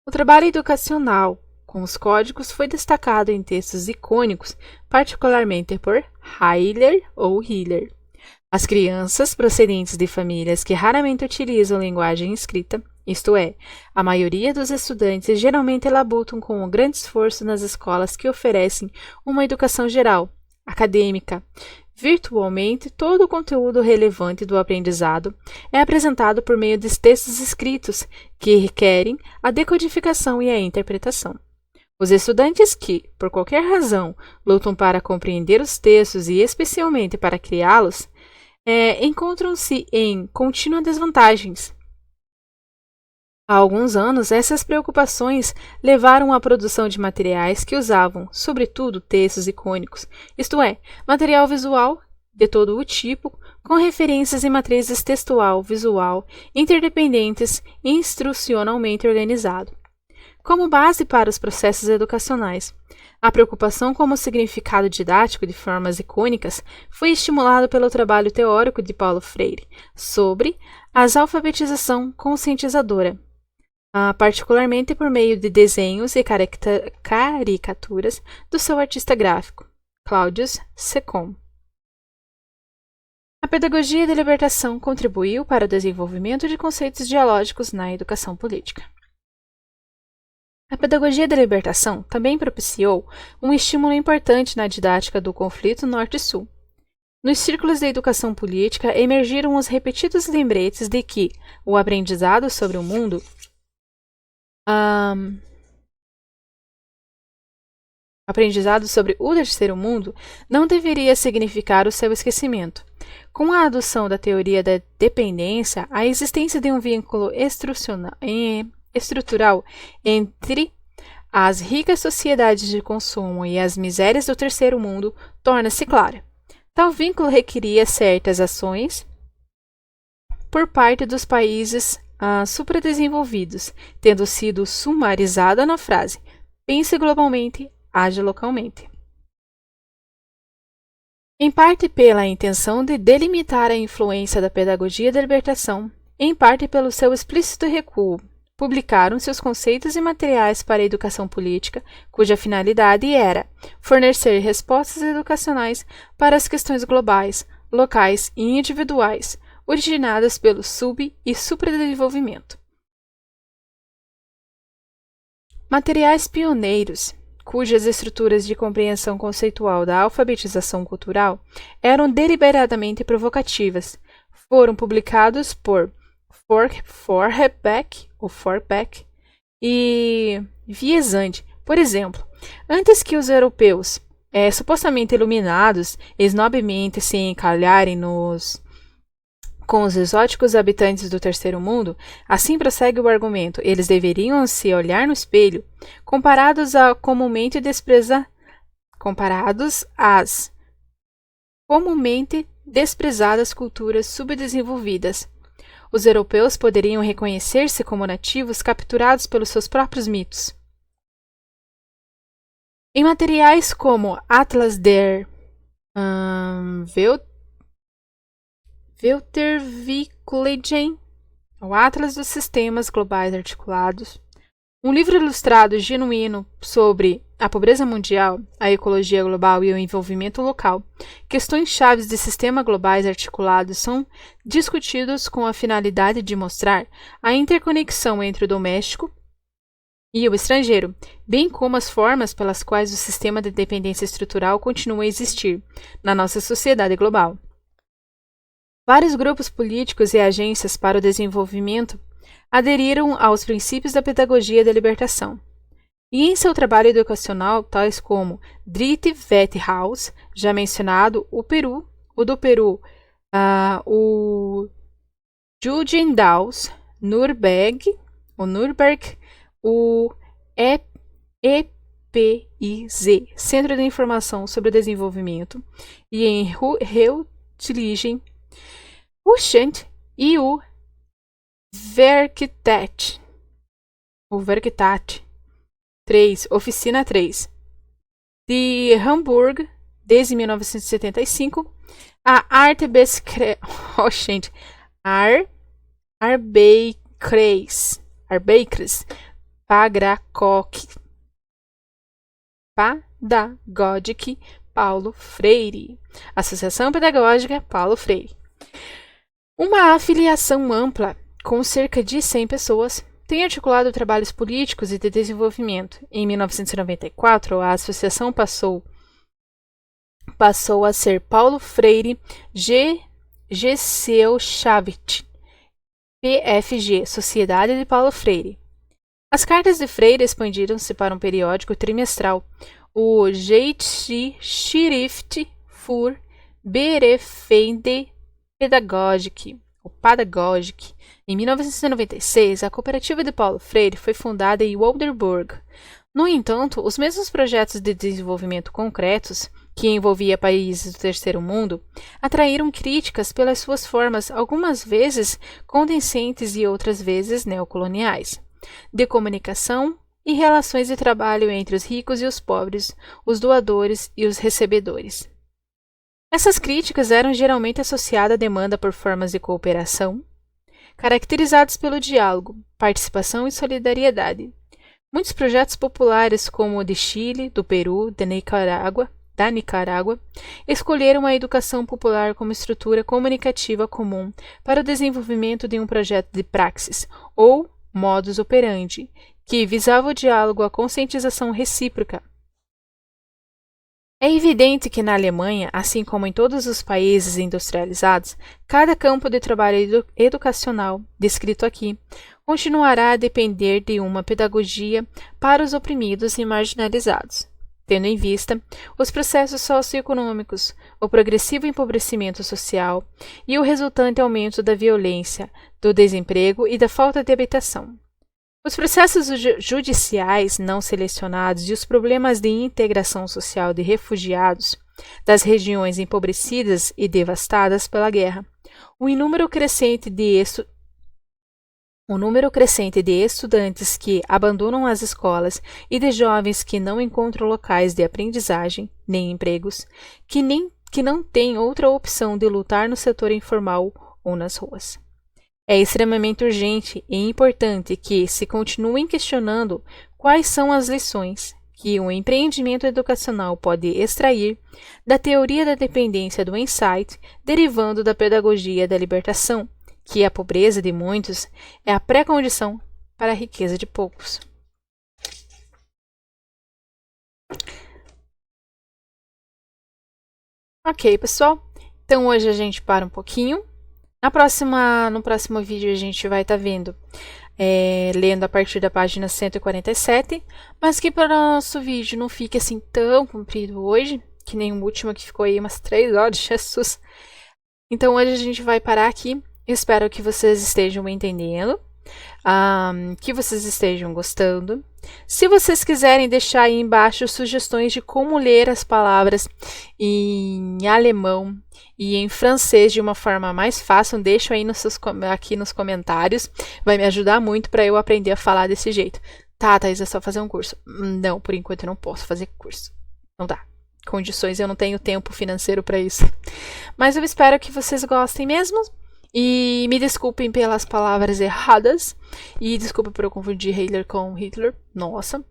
O trabalho educacional com os códigos foi destacado em textos icônicos, particularmente por Hiller ou Hiller. As crianças procedentes de famílias que raramente utilizam linguagem escrita, isto é, a maioria dos estudantes geralmente labutam com um grande esforço nas escolas que oferecem uma educação geral, acadêmica. Virtualmente, todo o conteúdo relevante do aprendizado é apresentado por meio de textos escritos, que requerem a decodificação e a interpretação. Os estudantes que, por qualquer razão, lutam para compreender os textos e especialmente para criá-los, encontram-se em contínuas desvantagens. Há alguns anos, essas preocupações levaram à produção de materiais que usavam, sobretudo, textos icônicos, isto é, material visual de todo o tipo, com referências e matrizes textual, visual, interdependentes e instrucionalmente organizado. Como base para os processos educacionais, a preocupação com o significado didático de formas icônicas foi estimulada pelo trabalho teórico de Paulo Freire sobre a alfabetização conscientizadora, particularmente por meio de desenhos e caricaturas do seu artista gráfico, Claudius Secom. A pedagogia da libertação contribuiu para o desenvolvimento de conceitos dialógicos na educação política. A pedagogia da libertação também propiciou um estímulo importante na didática do conflito Norte-Sul. Nos círculos de educação política emergiram os repetidos lembretes de que o aprendizado sobre o mundo aprendizado sobre o terceiro mundo não deveria significar o seu esquecimento. Com a adoção da teoria da dependência, a existência de um vínculo estrutural entre as ricas sociedades de consumo e as misérias do terceiro mundo torna-se clara. Tal vínculo requeria certas ações por parte dos países supradesenvolvidos, tendo sido sumarizada na frase pense globalmente, age localmente. Em parte pela intenção de delimitar a influência da pedagogia da libertação, em parte pelo seu explícito recuo, publicaram-se os conceitos e materiais para a educação política, cuja finalidade era fornecer respostas educacionais para as questões globais, locais e individuais, originadas pelo sub- e supradesenvolvimento. Materiais pioneiros, cujas estruturas de compreensão conceitual da alfabetização cultural eram deliberadamente provocativas, foram publicados por Forbeck e Viezande. Por exemplo, antes que os europeus, supostamente iluminados, esnobemente se encalharem com os exóticos habitantes do terceiro mundo, assim prossegue o argumento, eles deveriam se olhar no espelho, comparados às comumente desprezadas culturas subdesenvolvidas. Os europeus poderiam reconhecer-se como nativos capturados pelos seus próprios mitos. Em materiais como Atlas der Weltverwicklungen, o Atlas dos Sistemas Globais Articulados, um livro ilustrado genuíno sobre a pobreza mundial, a ecologia global e o envolvimento local, questões chaves de sistemas globais articulados são discutidos com a finalidade de mostrar a interconexão entre o doméstico e o estrangeiro, bem como as formas pelas quais o sistema de dependência estrutural continua a existir na nossa sociedade global. Vários grupos políticos e agências para o desenvolvimento aderiram aos princípios da pedagogia da libertação. E em seu trabalho educacional, tais como Dritte Wethaus, já mencionado, o do Peru, o Jugendaus, Nürnberg, o EPIZ, Centro de Informação sobre o Desenvolvimento, e em Reutlingen, o Schant e o Werkstatt. O Werkstatt 3, Oficina 3. De Hamburg, desde 1975. A Arbeitskreis. Oh, gente. Arbeitskreis. Pedagógica Paulo Freire. Associação Pedagógica Paulo Freire. Uma afiliação ampla, com cerca de 100 pessoas, tem articulado trabalhos políticos e de desenvolvimento. Em 1994, a associação passou a ser Paulo Freire Gesellschaft, PFG, Sociedade de Paulo Freire. As cartas de Freire expandiram-se para um periódico trimestral, o Zeitschrift für Berufende Pädagogik, o Pädagogik. Em 1996, a cooperativa de Paulo Freire foi fundada em Oldenburg. No entanto, os mesmos projetos de desenvolvimento concretos, que envolvia países do terceiro mundo, atraíram críticas pelas suas formas, algumas vezes condescendentes e outras vezes neocoloniais, de comunicação e relações de trabalho entre os ricos e os pobres, os doadores e os recebedores. Essas críticas eram geralmente associadas à demanda por formas de cooperação, caracterizadas pelo diálogo, participação e solidariedade. Muitos projetos populares, como o de Chile, do Peru, da Nicarágua, escolheram a educação popular como estrutura comunicativa comum para o desenvolvimento de um projeto de praxis, ou modus operandi, que visava o diálogo e a conscientização recíproca. É evidente que na Alemanha, assim como em todos os países industrializados, cada campo de trabalho educacional, descrito aqui, continuará a depender de uma pedagogia para os oprimidos e marginalizados, tendo em vista os processos socioeconômicos, o progressivo empobrecimento social e o resultante aumento da violência, do desemprego e da falta de habitação. Os processos judiciais não selecionados e os problemas de integração social de refugiados das regiões empobrecidas e devastadas pela guerra, o número crescente de estudantes que abandonam as escolas e de jovens que não encontram locais de aprendizagem nem empregos, que não têm outra opção de lutar no setor informal ou nas ruas. É extremamente urgente e importante que se continuem questionando quais são as lições que um empreendimento educacional pode extrair da teoria da dependência do insight derivando da pedagogia da libertação, que a pobreza de muitos é a pré-condição para a riqueza de poucos. Ok, pessoal. Então hoje a gente para um pouquinho. No próximo vídeo a gente vai estar vendo, lendo a partir da página 147, mas que para o nosso vídeo não fique assim tão comprido hoje, que nem o último que ficou aí umas 3 horas, Jesus. Então hoje a gente vai parar aqui. Espero que vocês estejam entendendo, que vocês estejam gostando. Se vocês quiserem deixar aí embaixo sugestões de como ler as palavras em alemão e em francês de uma forma mais fácil, deixa aí aqui nos comentários. Vai me ajudar muito para eu aprender a falar desse jeito. Tá, Thaís, é só fazer um curso. Não, por enquanto eu não posso fazer curso. Não dá. Condições, eu não tenho tempo financeiro para isso. Mas eu espero que vocês gostem mesmo. E me desculpem pelas palavras erradas. E desculpa por eu confundir Hitler com Hitler. Nossa.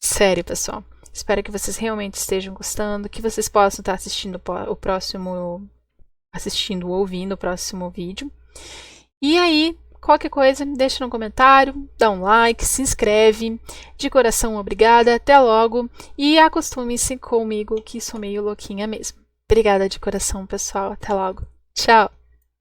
Sério, pessoal. Espero que vocês realmente estejam gostando. Que vocês possam estar ouvindo o próximo vídeo. E aí, qualquer coisa, deixa no comentário. Dá um like, se inscreve. De coração, obrigada. Até logo. E acostume-se comigo, que sou meio louquinha mesmo. Obrigada de coração, pessoal. Até logo. Tchau.